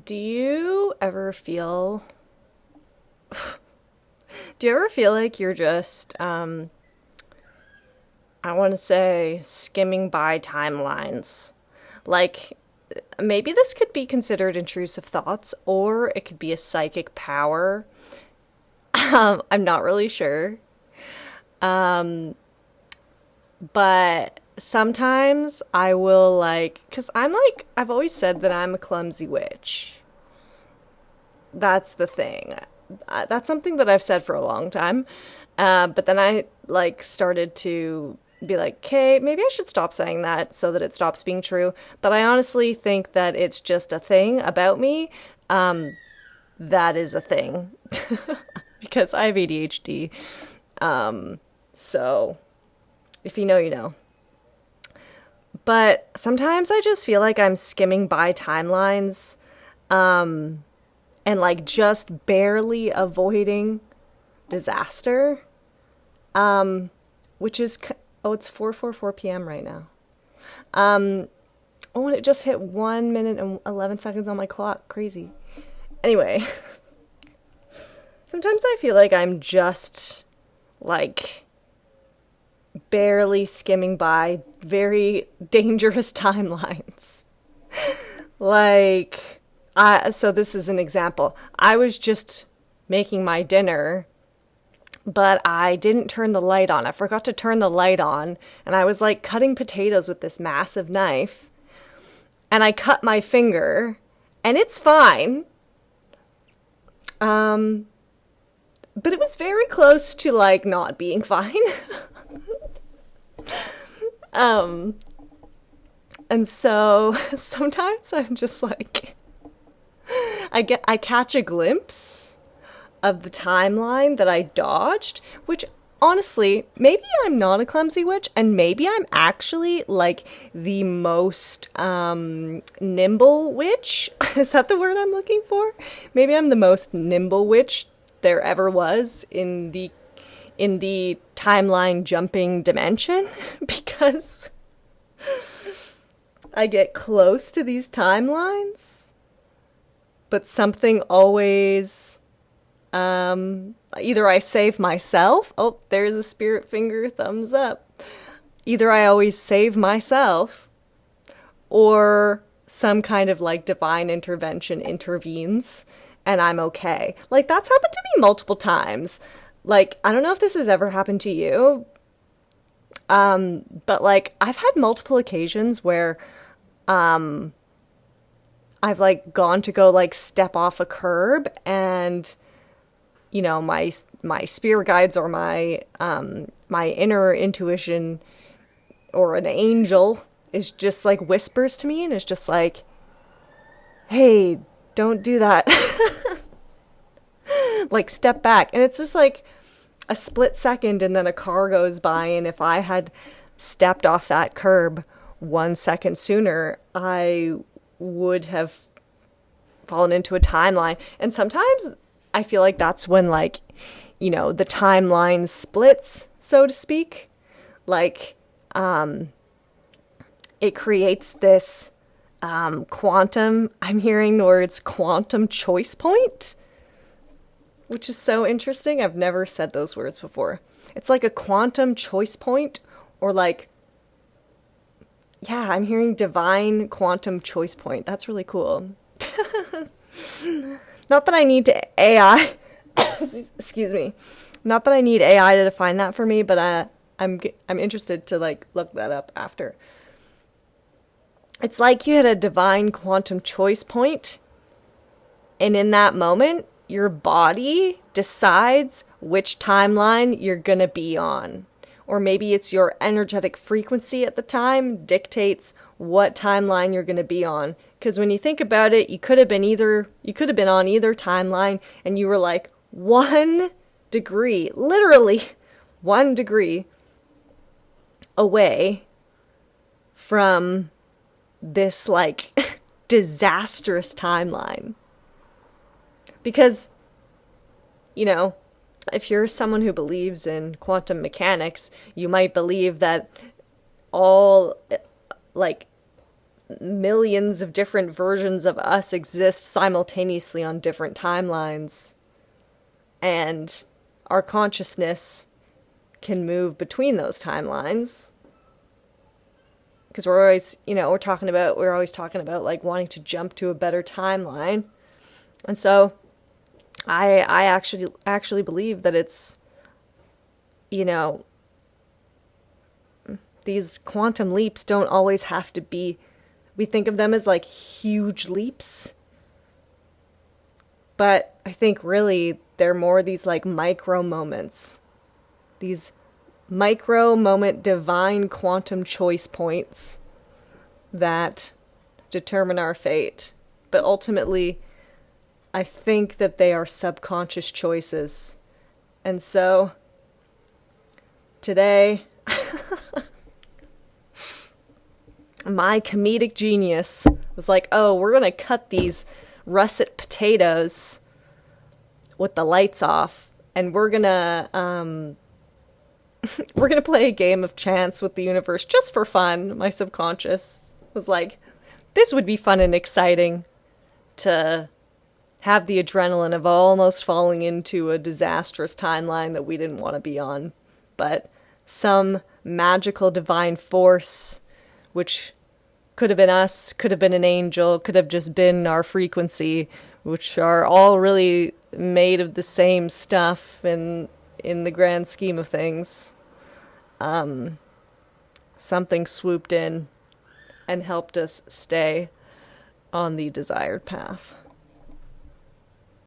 Do you ever feel do you ever feel like you're just I want to say skimming by timelines? Like maybe this could be considered intrusive thoughts or it could be a psychic power. I'm not really sure. But sometimes I will cuz I've always said that I'm a clumsy witch. That's the thing. That's something that I've said for a long time. But then I started to be like, okay, maybe I should stop saying that so that it stops being true. But I honestly think that it's just a thing about me. That is a thing because I have ADHD. So if you know, you know. But sometimes I just feel like I'm skimming by timelines, and just barely avoiding disaster. Which is oh, it's 4:44 p.m. right now. Oh, and it just hit 1 minute and 11 seconds on my clock. Crazy. Anyway, sometimes I feel like I'm just like barely skimming by very dangerous timelines. So this is an example. I was just making my dinner, but I didn't turn the light on. I forgot to turn the light on, and I was cutting potatoes with this massive knife, and I cut my finger, and it's fine. But it was very close to not being fine. And so sometimes I'm just I catch a glimpse of the timeline that I dodged, which honestly, maybe I'm not a clumsy witch, and maybe I'm actually the most nimble witch. Is that the word I'm looking for? Maybe I'm the most nimble witch there ever was in the timeline jumping dimension because I get close to these timelines, but something always either I save myself. Oh, there's a spirit finger, thumbs up. Either I always save myself or some kind of divine intervention intervenes and I'm okay. That's happened to me multiple times. I don't know if this has ever happened to you, but I've had multiple occasions where I've gone to go step off a curb and my spirit guides or my inner intuition or an angel is just whispers to me and is just hey, don't do that. Step back. And it's just a split second and then a car goes by, and if I had stepped off that curb 1 second sooner, I would have fallen into a timeline. And sometimes I feel like that's when the timeline splits, so to speak. It creates this quantum, I'm hearing the words quantum choice point, which is so interesting. I've never said those words before. It's like a quantum choice point, or yeah, I'm hearing divine quantum choice point. That's really cool. Not that I need to AI, excuse me. Not that I need AI to define that for me, but I'm interested to look that up after. It's like you had a divine quantum choice point, and in that moment, your body decides which timeline you're gonna be on. Or maybe it's your energetic frequency at the time dictates what timeline you're gonna be on. Because when you think about it, you could have been on either timeline, and you were 1 degree, literally 1 degree away from this disastrous timeline. Because, if you're someone who believes in quantum mechanics, you might believe that all millions of different versions of us exist simultaneously on different timelines, and our consciousness can move between those timelines. Because we're always, we're always talking about like wanting to jump to a better timeline. And so I actually believe that it's, these quantum leaps don't always have to be, we think of them as like huge leaps. But I think really they're more these like micro moments. These micro moment divine quantum choice points that determine our fate. But ultimately, I think that they are subconscious choices. And so today, my comedic genius was like, oh, we're going to cut these russet potatoes with the lights off, and we're going to play a game of chance with the universe just for fun. My subconscious was like, this would be fun and exciting to have the adrenaline of almost falling into a disastrous timeline that we didn't want to be on. But some magical divine force, which could have been us, could have been an angel, could have just been our frequency, which are all really made of the same stuff in the grand scheme of things. Something swooped in and helped us stay on the desired path.